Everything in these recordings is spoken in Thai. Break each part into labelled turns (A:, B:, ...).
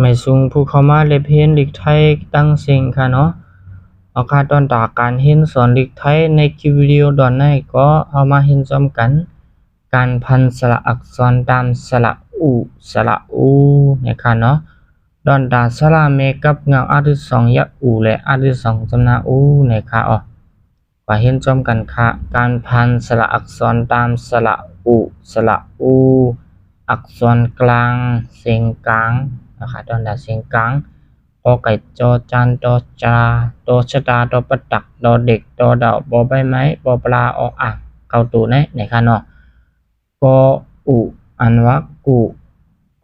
A: ไม่ซุงผู้เข้ามาเล็บเห็นลิกไทยตั้งเสียงค่ะเนาะเอาค่ะตอนตาการเห็นสอนลิกไทยในคลิปวิดีโอดอนในก็เอามาเห็นซ้อมกันการพันสระอักษรตามสระอุสระอูนะคะเนาะดอนตาสระเมกับเงาอาทิตย์สองยะอูและอาทิตย์สองจำนาอูนะคะว่าเห็นซ้อมกันค่ะการพันสระอักษรตามสระอุสระอูอักษรกลางเสียงกลางนะคะดอนดาเสียงกลางกอไก่จอจานดอจาดอชะดาดอประดักดอเด็กดอดาวบอใบไม้บอปลาออ่างเกาตูนะคะเนาะกออุอันว่ากู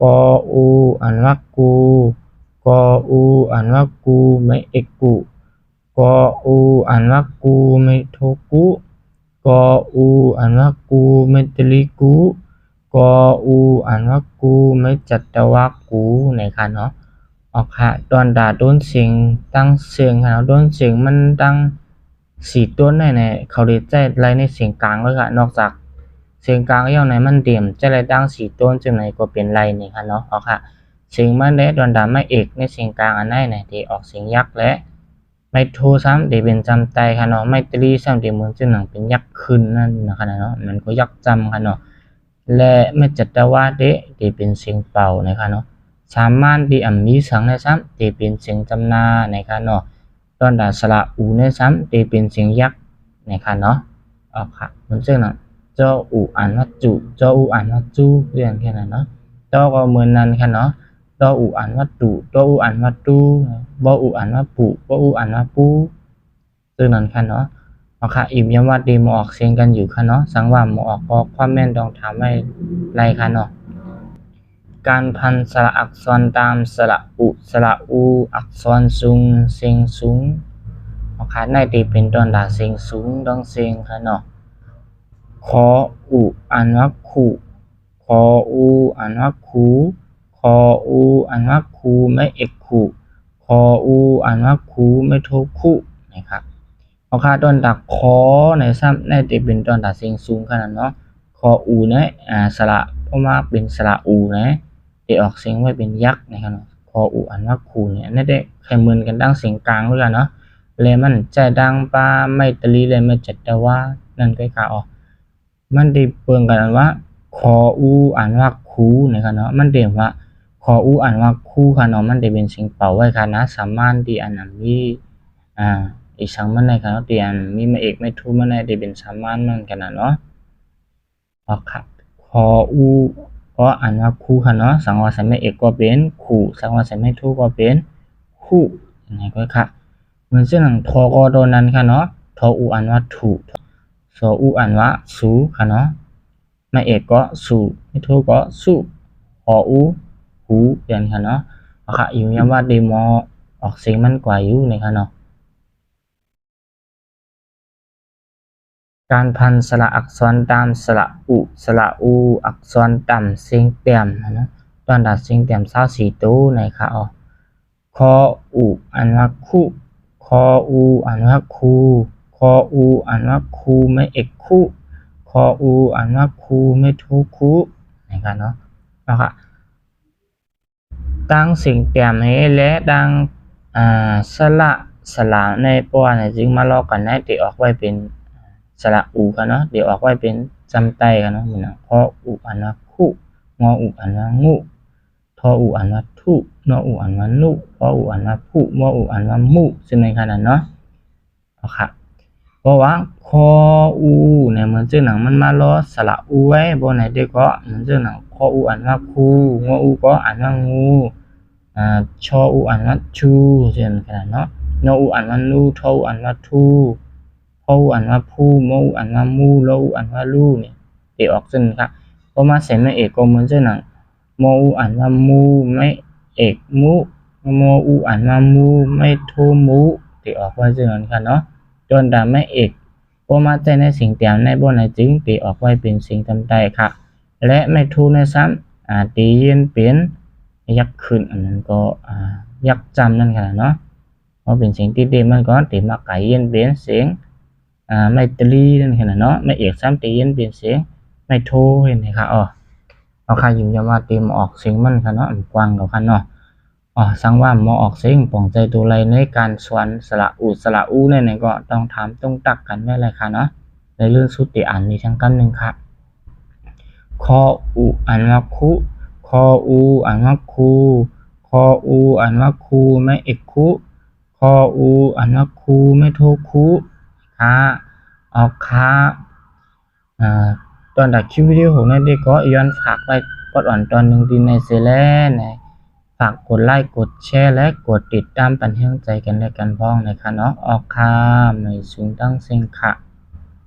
A: กออูอันว่ากูกออูอันว่ากูไม่เอกกูกออูอันว่ากูไม่โทกุกออูอันว่ากูไม่ตลีกูกออูอันว่ากูไม่จัตวากูนะคะเนาะออกค่ะตอนด่าโดนเสียงตั้งเสียงค่ะโดนเสียงมันดังสี่ต้นในเขาเรียกใจไรในเสียงกลางเลยค่ะนอกจากเสียงกลางย่อไหนมันเดี่ยมจะไรดังสี่ต้นจังไหนก็เป็นไรนี่ค่ะเนาะออกค่ะเสียงมันได้ตอนด่าไม่เอกในเสียงกลางอันไหนเนี่ยที่ออกเสียงยักษ์และไม่โทซ้ำเดี๋ยวเป็นจำใจค่ะเนาะไม่ตรีซ้ำเดี๋ยวเหมือนจะหนังเป็นยักษ์ขึ้นนั่นนะคะเนาะมันก็ยักษ์จำค่ะเนาะและไม่จัตวาเดะเดี๋ยวเป็นเสียงเป่านะคะเนาะสามารถดีอ่ำมีสังในซ้ำเดี๋ยวเป็นเสียงจำนานะคะเนาะตอนด่าสระอูในซ้ำเดี๋ยวเป็นเสียงยักษ์นะคะเนาะออกค่ะเหมือนเจ้าหนังเจ้าอูอ่านว่าจุเจ้าอูอ่านว่าจูเรียนแค่นั้นเนาะเจ้าก็เหมือนนั้นค่ะเนาะดออูอ่านว่าตุดออูอ่านว่าตูบออูอ่านว่าปุบออูอ่านว่าปูซึ่งนั้นค่ะเนาะเอาค่ะอิ่มย้ำว่าดีหมอออกเสียงกันอยู่ค่ะเนาะสังว่าหมอออกก็ความแม่นต้องถามไว้ไรค่ะเนาะการพันสระอักษรตามสระอุสระอูอักษรสูงเสียงสูงเอาค่ะในตีเป็นตอนด่าเสียงสูงต้องเสียงค่ะเนาะขออุอ่านว่าขู่ขออูอ่านว่าคูขออูอ่านว่าคูไม่เอกคูขออูอ่านว่าคูไม่โทคุนะครับเอาค่ะตอนดักขอในซ้ำในตีเป็นตอนดักเสียงสูงขนาดเนาะขออูเนี่ยสระเพราะว่าเป็นสระอูนะตีออกเสียงไว้เป็นยักษ์นะครับขออูอ่านว่าคูเนี่ยนั่นได้ใครเหมือนกันดังเสียงกลางด้วยกันเนาะเลยมันใจดังปาไม่ตลีเลยไม่จัดแต่ว่านั่นก็ค่ะมันได้เปิงกันว่าขออูอ่านว่าคูนะครับเนาะมันเดียว่าขออูอ่านว่าคูค่ะเนาะมันได้เป็นสิ่งเป่าไว้ค่ะนะสามารถที่อันนั้นมีอีกสังมันในค่ะเนาะที่อันมีมาเอกไม่ทูมันในได้เป็นสามารถมันกันนะเนาะค่ะขออูก็อ่านว่าคูค่ะเนาะสังว่าใส่ไม่เอกก็เป็นคู่สังว่าใส่ไม่ทูก็เป็นคู่ยังไงก็ค่ะเหมือนเส้นหนังทอก็โดนนั้นค่ะเนาะทออูอ่านว่าถูสออูอ่านว่าสูค่ะเนาะไม่เอกก็สูไม่โทก็สู้หออูหูเปลี่ยนค่ะเนาะค่ะอยู่ย้ำว่าเดโมออกเสียงมันกว่าอยู่ในค่ะเนาะการพันสระอักษรตามสระอุสระอูอักษรต่ำเสียงเตี่ยมนะตอนดัดเสียงเตี่ยม24ตู้ในค่ะคออูอ่านว่าคู่คออูอ่านว่าคูคออูอ่านว่าคูไม่เอกคู่คออูอ่านว่าคูไม่ทุคุนะครับเนาะนะคะตั้งสิ่งเตรียมให้และดังสระในปอเนี่ยจึงมาลอกกันได้เดี๋ยวออกไว้เป็นสระอูกันเนาะเดี๋ยวออกไว้เป็นจำไตกันเนาะเหมือนคออูอ่านว่าคู่งออูอ่านว่างูทออูอ่านว่าทุนออูอ่านว่านุพออูอ่านว่าผู้มออูอ่านว่ามูซึ่งในขณะเนาะเอาค่ะเพราะว่าคออูเนี่ยเหมือนเจ้าหนังมันมาล้อสระอูไว้บนไหนเด็กก็เหมือนเจ้าหนังคออูอ่านว่าคูงออูก็อ่านว่างูชออูอ่านว่าชูเช่นขนาดเนาะนออูอ่านว่านูทออูอ่านว่าทูพออูอ่านว่าผู้มออูอ่านว่ามูลออูอ่านว่าลูเนี่ยเด็กออกซึ่งครับพอมาเสร็จไม่เอกก็เหมือนเจ้าหนังมออูอ่านว่ามูไม่เอกมูมออูอ่านว่ามูไม่โทมูเด็กออกว่าเจ้าหนังค่ะเนาะจนดาไม่เอกพอมาใจในสิ่งเตียมในบนในจึงตีออกไว้เป็นสิ่งจำใจค่ะและไม่ทูในซ้ำตีเย็นเปลี่ยนยักขึ้นอันนั้นก็ยักจำนั่นค่ะเนาะเพราะเป็นสิ่งที่ดีมันก็ตีมาไก่เย็นเปลี่ยนเสียงไม่ตรีนั่นค่ะเนาะไม่เอกซ้ำตีเย็นเปลี่ยนเสียงไม่โทเห็นไหมคะเอาค่ะยิมยาว่าตีมาออกเสียงมันค่ะเนาะกว้างกับค่ะเนาะ สังว่าหมอออกเสียงป่องใจตัวไรในการสวนสระอูเนี่ยก็ต้องถามต้องตักกันไว้เลยค่ะเนาะในเรื่องสุดที่อ่านนี้ทั้งกันหนึ่งค่ะคออุอ่านว่าคุคออูอ่านว่าคูคออูอ่านว่าคูไม่เอกคุคออูอ่านว่าคูไม่โทคุค่ะออกค่ะตอนดักคลิปวิดีโอของนายเด็กก็ย้อนฝากไปกดอ่อนตอนหนึ่งดีในเซเลนฝากกดไลค์กดแชร์และกดติดตามปันเฮืองใจกันและกันพ้องนะคะเนาะออกค่ะไม่สูงตั้งเซ็งค่ะ